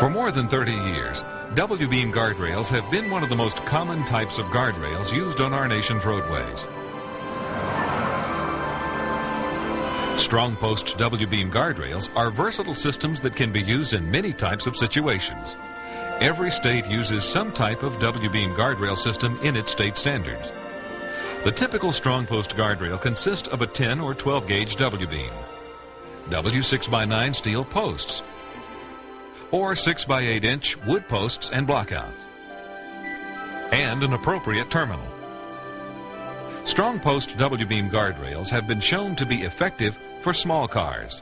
For more than 30 years, W-beam guardrails have been one of the most common types of guardrails used on our nation's roadways. Strong post W-beam guardrails are versatile systems that can be used in many types of situations. Every state uses some type of W-beam guardrail system in its state standards. The typical strong post guardrail consists of a 10 or 12 gauge W-beam, W6x9 steel posts, or 6x8 inch wood posts and blockouts, and an appropriate terminal. Strong post W-beam guardrails have been shown to be effective for small cars,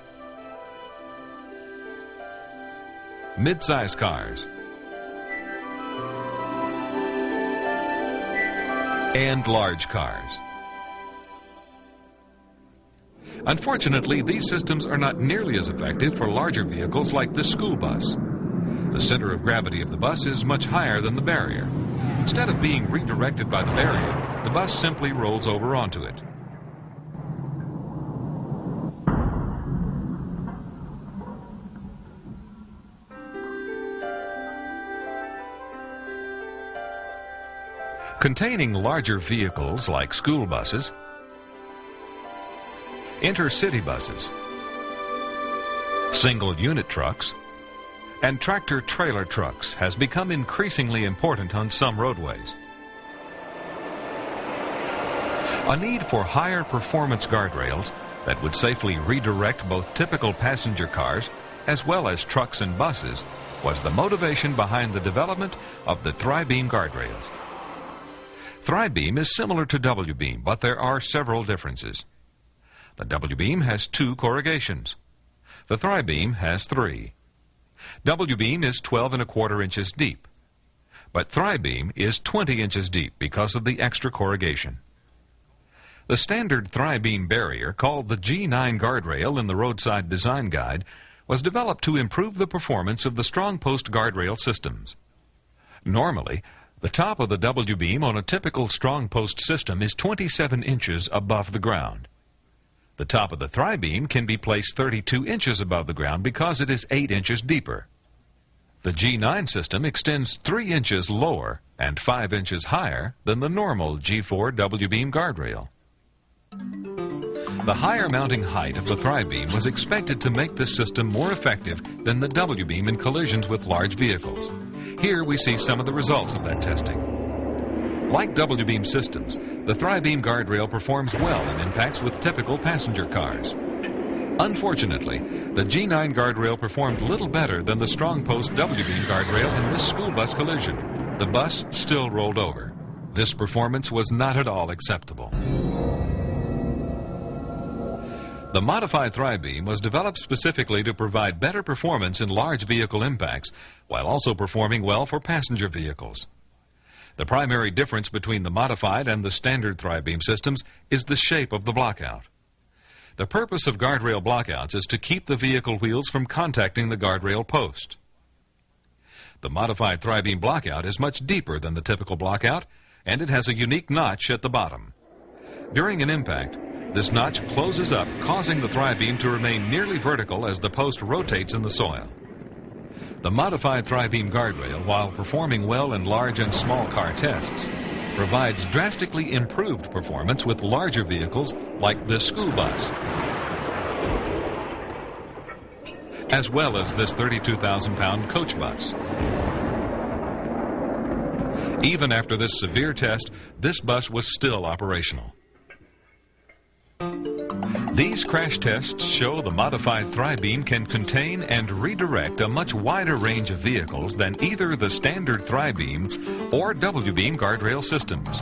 mid-size cars, and large cars. Unfortunately, these systems are not nearly as effective for larger vehicles like the school bus. The center of gravity of the bus is much higher than the barrier. Instead of being redirected by the barrier, the bus simply rolls over onto it. Containing larger vehicles like school buses, intercity buses, single-unit trucks, and tractor-trailer trucks has become increasingly important on some roadways. A need for higher performance guardrails that would safely redirect both typical passenger cars as well as trucks and buses was the motivation behind the development of the Thrie-beam guardrails. Thrie-beam is similar to W-beam, but there are several differences. The W-beam has 2 corrugations. The Thrie-beam has 3. W-beam is 12¼ inches deep, but Thrie-beam is 20 inches deep because of the extra corrugation. The standard Thrie-beam barrier, called the G9 guardrail in the Roadside Design Guide, was developed to improve the performance of the strong post guardrail systems. Normally, the top of the W-beam on a typical strong post system is 27 inches above the ground. The top of the Thrie-beam can be placed 32 inches above the ground because it is 8 inches deeper. The G9 system extends 3 inches lower and 5 inches higher than the normal G4 W-beam guardrail. The higher mounting height of the Thrie-beam was expected to make this system more effective than the W-beam in collisions with large vehicles. Here we see some of the results of that testing. Like W-beam systems, the Thrie-beam guardrail performs well in impacts with typical passenger cars. Unfortunately, the G9 guardrail performed little better than the strong post W-beam guardrail in this school bus collision. The bus still rolled over. This performance was not at all acceptable. The modified Thrie-beam was developed specifically to provide better performance in large vehicle impacts, while also performing well for passenger vehicles. The primary difference between the modified and the standard Thrie-beam systems is the shape of the blockout. The purpose of guardrail blockouts is to keep the vehicle wheels from contacting the guardrail post. The modified Thrie-beam blockout is much deeper than the typical blockout, and it has a unique notch at the bottom. During an impact, this notch closes up, causing the Thrie-beam to remain nearly vertical as the post rotates in the soil. The modified Thrie-beam guardrail, while performing well in large and small car tests, provides drastically improved performance with larger vehicles like this school bus, as well as this 32,000-pound coach bus. Even after this severe test, this bus was still operational. These crash tests show the modified Thrie-beam can contain and redirect a much wider range of vehicles than either the standard Thrie-beam or W-beam guardrail systems.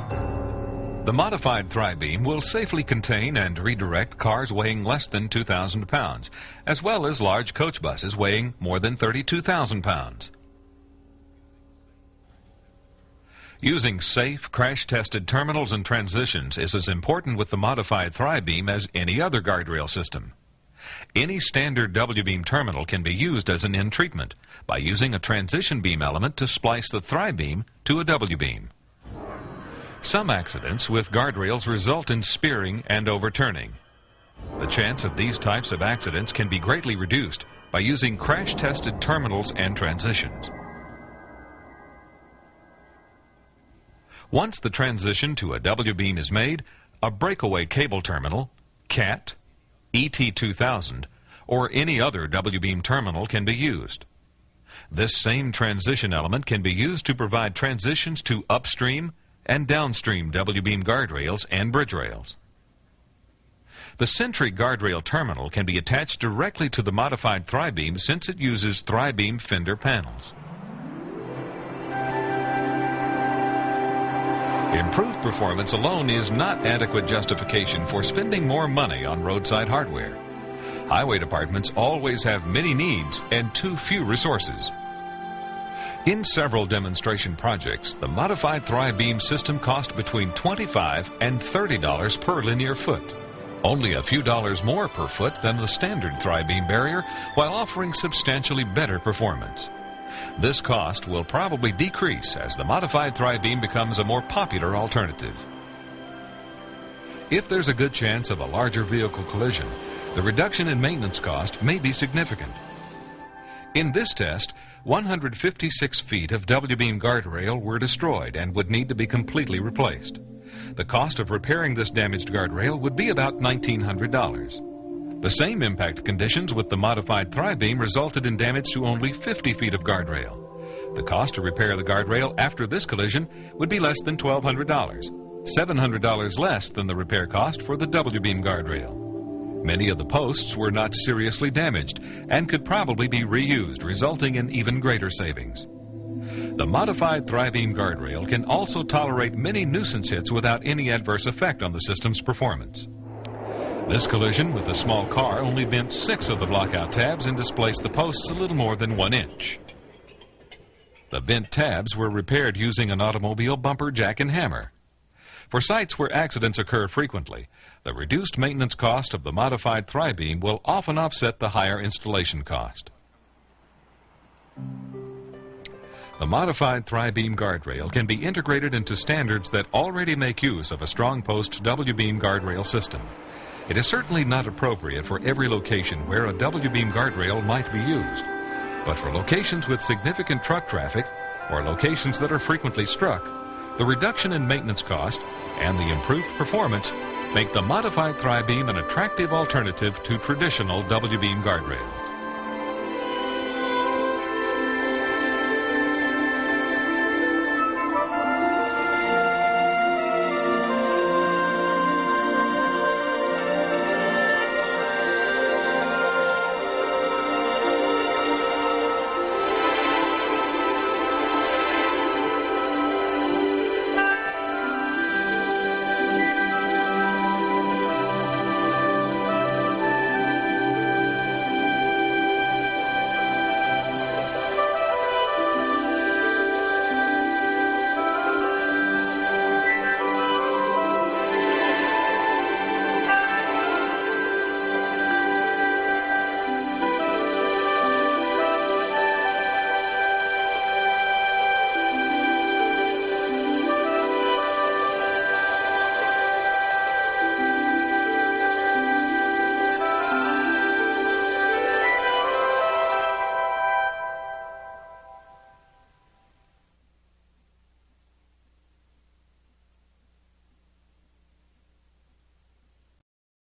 The modified Thrie-beam will safely contain and redirect cars weighing less than 2,000 pounds, as well as large coach buses weighing more than 32,000 pounds. Using safe, crash-tested terminals and transitions is as important with the modified Thrie-beam as any other guardrail system. Any standard W-beam terminal can be used as an end treatment by using a transition beam element to splice the Thrie-beam to a W-beam. Some accidents with guardrails result in spearing and overturning. The chance of these types of accidents can be greatly reduced by using crash-tested terminals and transitions. Once the transition to a W-beam is made, a breakaway cable terminal, CAT, ET2000, or any other W-beam terminal can be used. This same transition element can be used to provide transitions to upstream and downstream W-beam guardrails and bridge rails. The Thrie guardrail terminal can be attached directly to the modified Thrie beam since it uses Thrie beam fender panels. Improved performance alone is not adequate justification for spending more money on roadside hardware. Highway departments always have many needs and too few resources. In several demonstration projects, the modified Thrie beam system cost between $25 and $30 per linear foot. Only a few dollars more per foot than the standard Thrie beam barrier, while offering substantially better performance. This cost will probably decrease as the modified Thrie beam becomes a more popular alternative. If there's a good chance of a larger vehicle collision, the reduction in maintenance cost may be significant. In this test, 156 feet of W-beam guardrail were destroyed and would need to be completely replaced. The cost of repairing this damaged guardrail would be about $1,900. The same impact conditions with the modified Thrie beam resulted in damage to only 50 feet of guardrail. The cost to repair the guardrail after this collision would be less than $1,200, $700 less than the repair cost for the W-beam guardrail. Many of the posts were not seriously damaged and could probably be reused, resulting in even greater savings. The modified Thrie beam guardrail can also tolerate many nuisance hits without any adverse effect on the system's performance. This collision with a small car only bent 6 of the blockout tabs and displaced the posts a little more than 1 inch. The bent tabs were repaired using an automobile bumper jack and hammer. For sites where accidents occur frequently, the reduced maintenance cost of the modified Thrie beam will often offset the higher installation cost. The modified Thrie beam guardrail can be integrated into standards that already make use of a strong post W-beam guardrail system. It is certainly not appropriate for every location where a W-beam guardrail might be used, but for locations with significant truck traffic or locations that are frequently struck, the reduction in maintenance cost and the improved performance make the modified Thrie beam an attractive alternative to traditional W-beam guardrails.